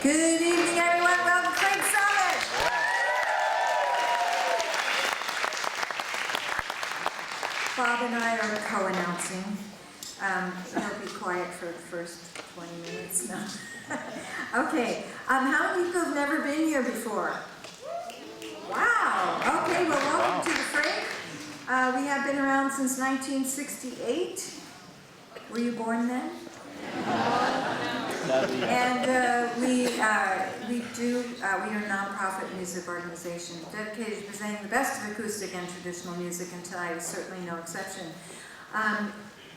Good evening, everyone. Welcome to Salvage. Bob and I are co-announcing. He'll be quiet for the first 20 minutes now. Okay. How many people have never been here before? Wow. Okay. Well, welcome to the fray. We have been around since 1968. Were you born then? And we are a non-profit music organization dedicated to presenting the best of acoustic and traditional music, and tonight is certainly no exception.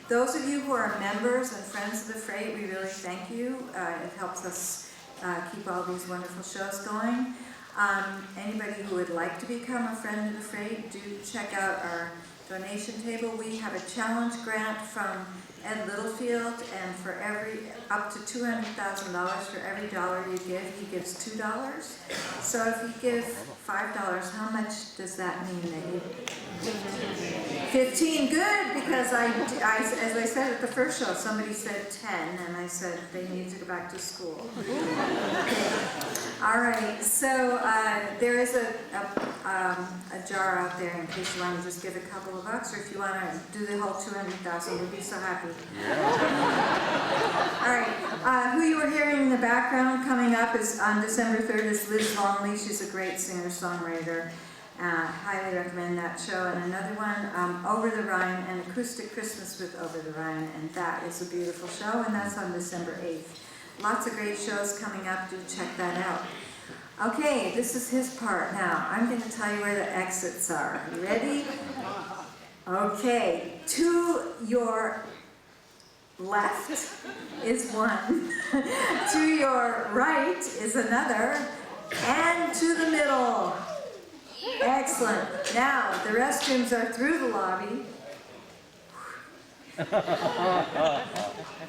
Those of you who are members and friends of the Freight, we really thank you. It helps us keep all these wonderful shows going. Anybody who would like to become a friend of the Freight, do check out our donation table. We have a challenge grant from Ed Littlefield, and for up to $200,000 for every dollar you give, he gives $2. So if you give $5, how much does that mean that you? 15. Good, because as I said at the first show, somebody said 10, and I said they need to go back to school. Okay. All right. So there is a jar out there in case you want to just give a couple of bucks, or if you want to do the whole 200,000, we'll be so happy. All right. Who you were hearing in the background coming up is on December 3rd is Liz Longley. She's a great singer-songwriter. Highly recommend that show. And another one, Over the Rhine, an acoustic Christmas with Over the Rhine, and that is a beautiful show, and that's on December 8th. Lots of great shows coming up. Do check that out. Okay, this is his part now. I'm going to tell you where the exits are. You ready? Okay, to your left is one, to your right is another, and to the middle. Excellent. Now, the restrooms are through the lobby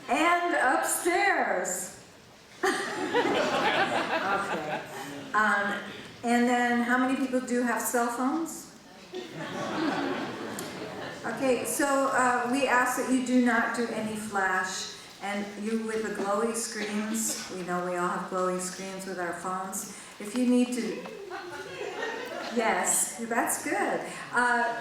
and upstairs. Okay. And then, how many people do have cell phones? Okay, so we ask that you do not do any flash, and you with the glowy screens, we know we all have glowy screens with our phones. If you need to, yes, that's good.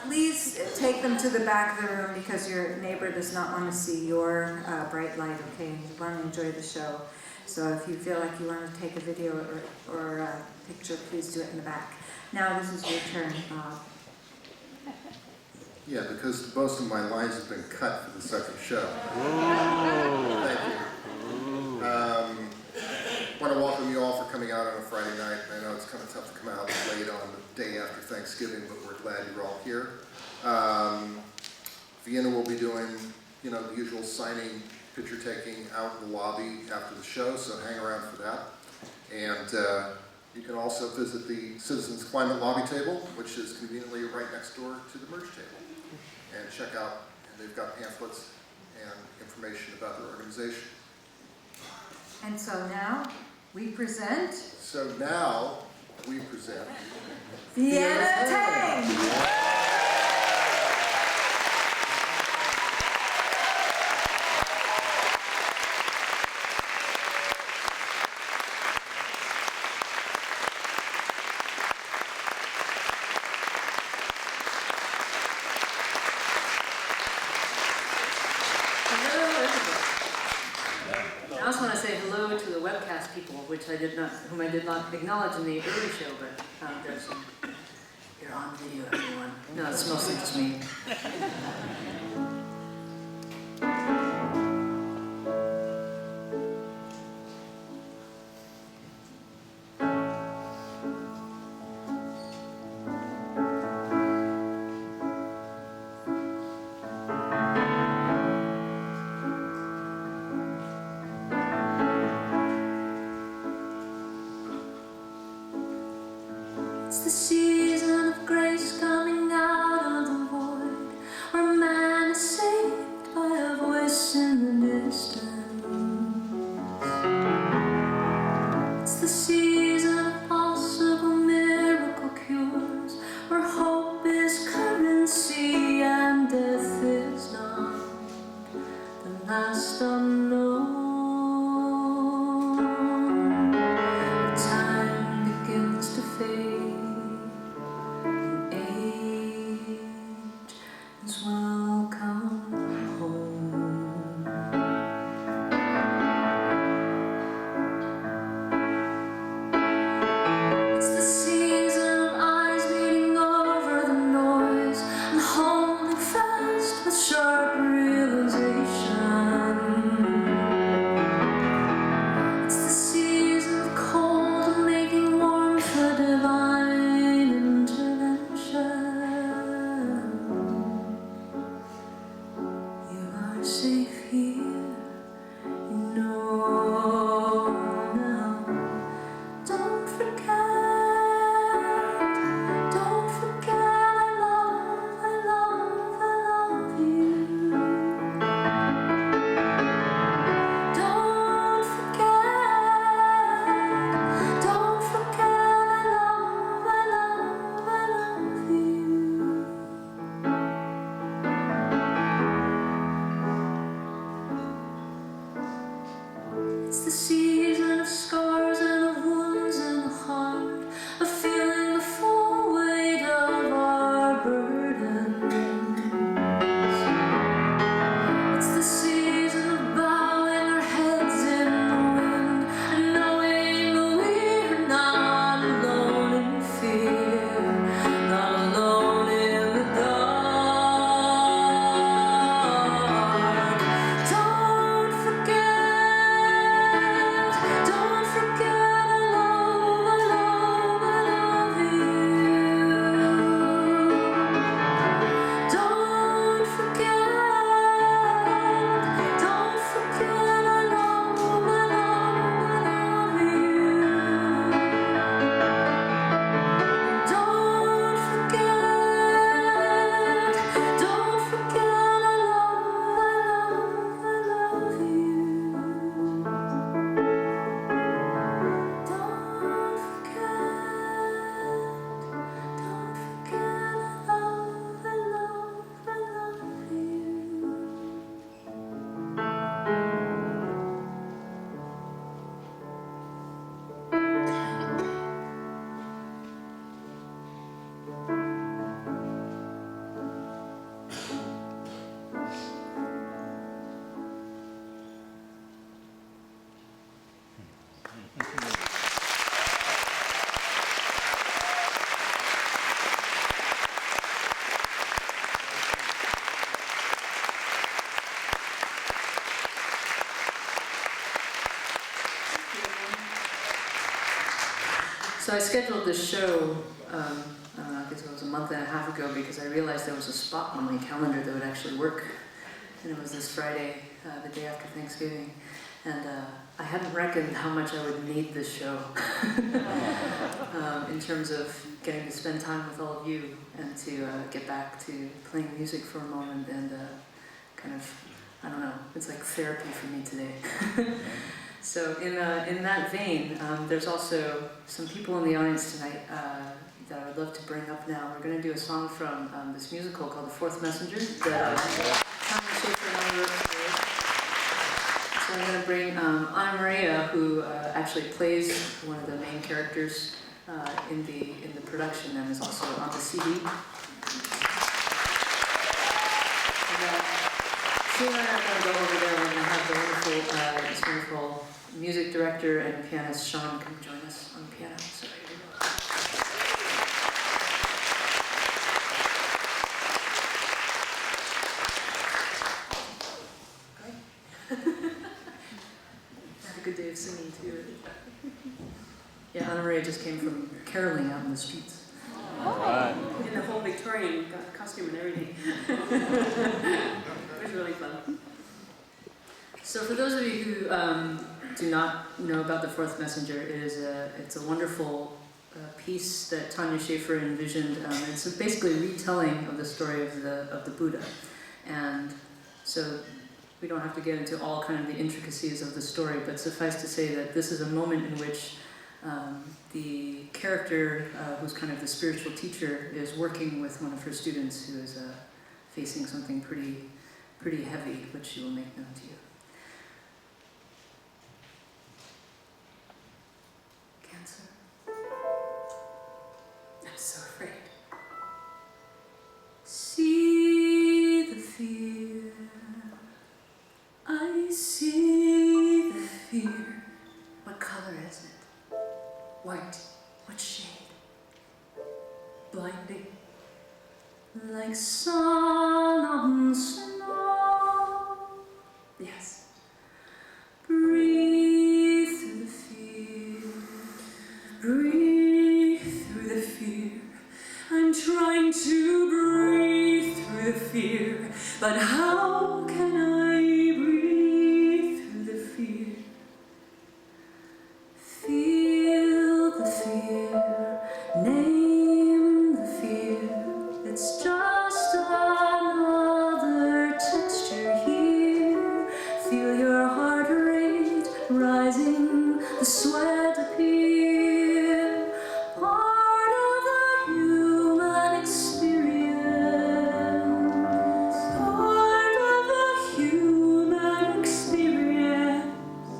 Please take them to the back of the room because your neighbor does not want to see your bright light, okay? You want to enjoy the show. So if you feel like you want to take a video or a picture, please do it in the back. Now this is your turn, Bob. Yeah, because most of my lines have been cut for the second show. Thank you. I want to welcome you all for coming out on a Friday night. I know it's kind of tough to come out late on the day after Thanksgiving, but we're glad you're all here. Vienna will be doing, the usual signing, picture taking out in the lobby after the show, so hang around for that. And you can also visit the Citizens Climate Lobby table, which is conveniently right next door to the merge table. And check out, they've got pamphlets and information about their organization. And so now we present. Vienna Teng. I also want to say hello to the Webcast people, whom I did not acknowledge in the early show, but Judson, you're on video, everyone. No, it's mostly just me. It's the season of grace coming out of the void, where man is saved by a voice in the distance. It's the season of possible miracle cures, where hope is currency and death is not the last unknown. Time begins to fade. Welcome home. It's the season of eyes meeting over the noise and holding fast with sharp realization. It's the season of cold and making warm for divine intervention. Safe here, you know now. Don't forget, I love you. Don't forget, I love you. It's the season of scars and of wounds in the heart, of feeling the full weight of our burdens. It's the season of bowing our heads in the wind and knowing that we're not alone in fear, not alone in the dark. Don't forget, I love you. Don't forget, I love you. Don't forget, I love you. Don't forget, I love you. So I scheduled this show, I don't know, I guess it was a month and a half ago, because I realized there was a spot on my calendar that would actually work. And it was this Friday, the day after Thanksgiving. And I hadn't reckoned how much I would need this show in terms of getting to spend time with all of you and to get back to playing music for a moment and kind of, I don't know, it's like therapy for me today. So in that vein, there's also some people in the audience tonight that I would love to bring up now. We're going to do a song from this musical called The Fourth Messenger that Tanya Shaffer and I wrote together. So I'm going to bring Annemaria, who actually plays one of the main characters in the production and is also on the CD. And, she and I are going to go over there. We're going to have the this wonderful music director and pianist Sean come join us on the piano. So here we go. of singing too. Yeah, Annemaria just came from caroling out in the streets. In the whole Victorian costume and everything. It was really fun. So for those of you who do not know about the Fourth Messenger, it's a wonderful piece that Tanya Shaffer envisioned. It's basically a retelling of the story of the Buddha, and so we don't have to get into all kind of the intricacies of the story, but suffice to say that this is a moment in which the character, who's kind of the spiritual teacher, is working with one of her students who is facing something pretty heavy, which she will make known to you. Cancer. I'm so afraid. See the fear, I see the fear. What color is it? White, What shade? blinding, like sun on snow. Yes. Breathe through the fear, breathe through the fear. I'm trying to breathe through the fear, but how can I breathe through the fear? Feel the fear, name the fear. It's just another texture here. Feel your heart rate rising, the sweat appear. Part of the human experience. Part of the human experience.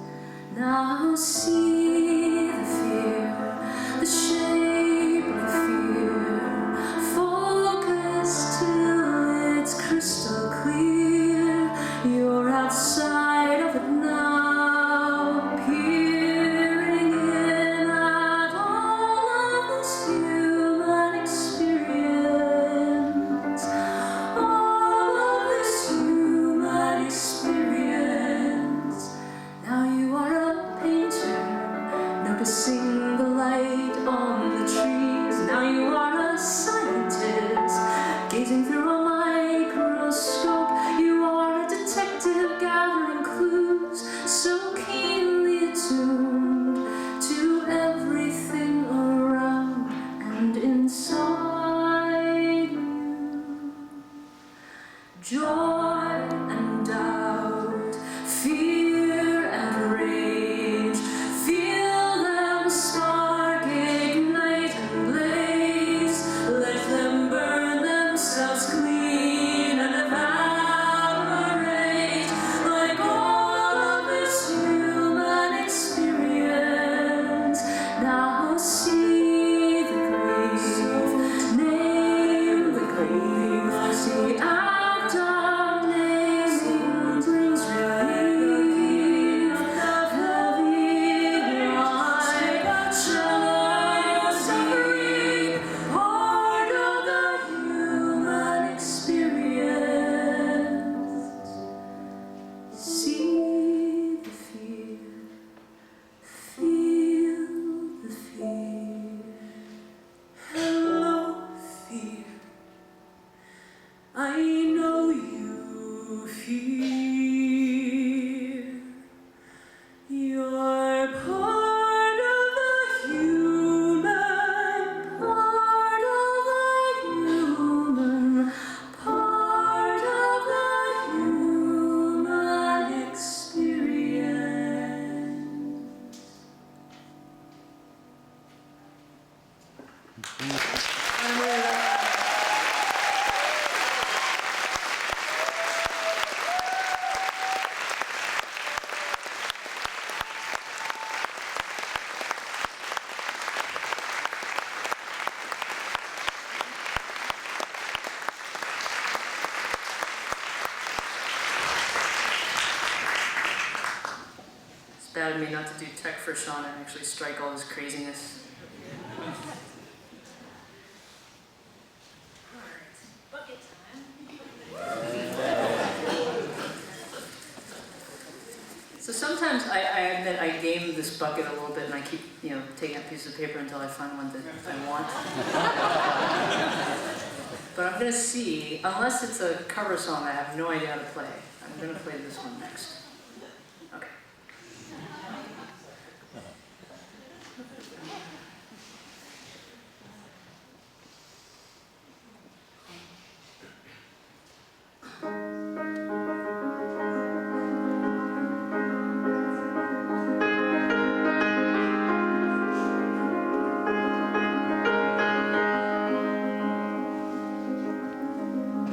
Now see the fear, the shape of the fear. Focus till it's crystal clear. You're outside of it now, peering in at all of this human experience. All of this human experience. Now you are a painter, noticing the light on the trees. Now you are a scientist, gazing through a microscope. You are a detective, gathering clues, so keenly attuned to everything around and inside you. Joy and doubt, fear and rage, feel them spark, ignite and blaze. Let them burn themselves clean and evaporate, like all of this human experience. Now see the grief, name the grief. The act of naming brings relief. Heavy like ShellE suffering, part of the human experience. See the fear, feel the fear. Hello, fear. I know you fear. You're part of the human, part of the human, part of the human experience. It's bad of me not to do tech for Sean and actually strike all this craziness. Bucket time. So sometimes sometimes I admit I game this bucket a little bit, and I keep, you know, taking out pieces of paper until I find one that I want. But I'm gonna see, unless it's a cover song I have no idea how to play, I'm gonna play this one next. Okay.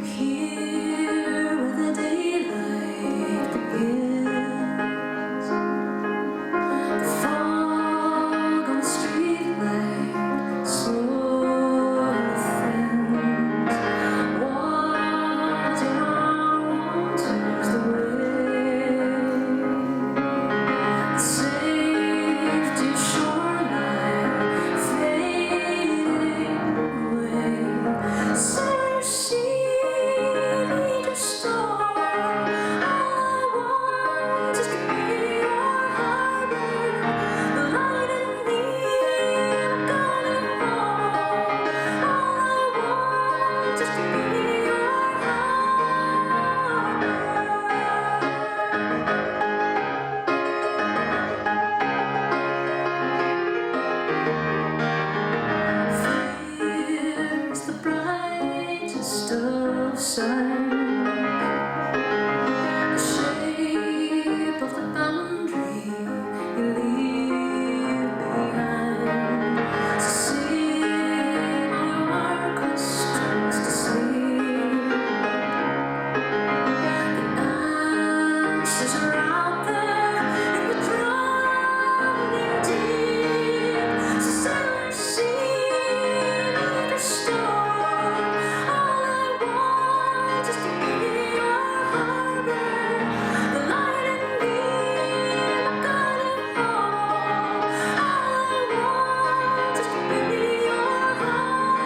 Here where the daylight begins, the fog on the streetlight slowly thins. Watching our waters the way, safe to shoreline fading away. Summer sea, to storm. All I want is to be your harbor, the light in me, I'm gonna home. All I want is to be your harbor. Fear's the brightest of suns, the shape of the boundary you leave behind. So sing all your questions to sleep. The answers are out there in the drowning deep. So sailor, sea, neither storm. All I want is to be your harbor, the light in me, I'm guiding home. All I want is to be your harbor.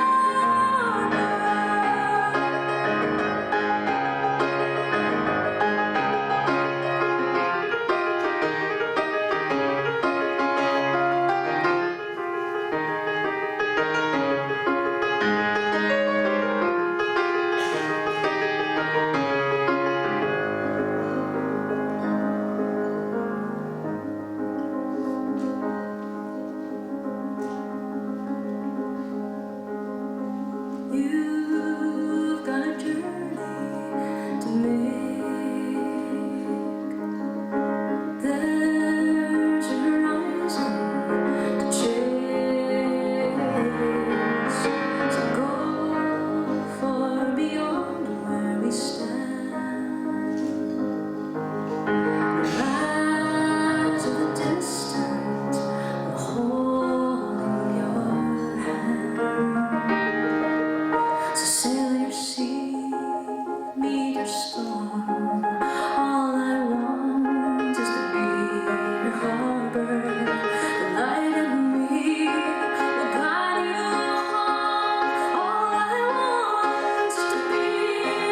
You've got a journey to make. There's a horizon to chase. So go far beyond where we stand. Rise to the distance, the hold in your hand. So sail your sea, meet your storm. All I want is to be your harbor. The light in me will guide you home. All I want is to be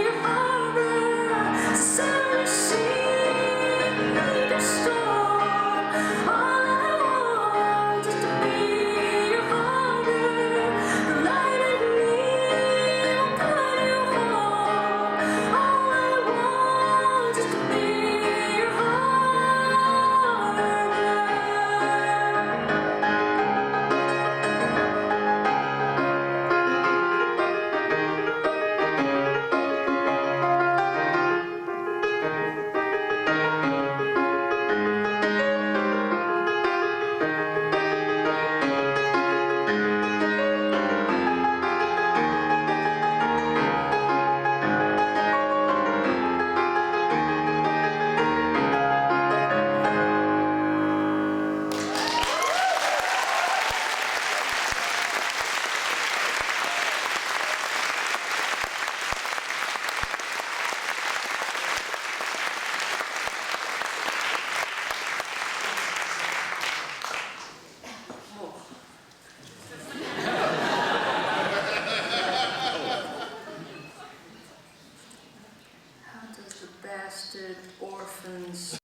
your harbor. So sail your sea, meet your storm. All I want is to be your harbor. The light in me will guide you home. All I want is to be your harbor. How does the bastard orphans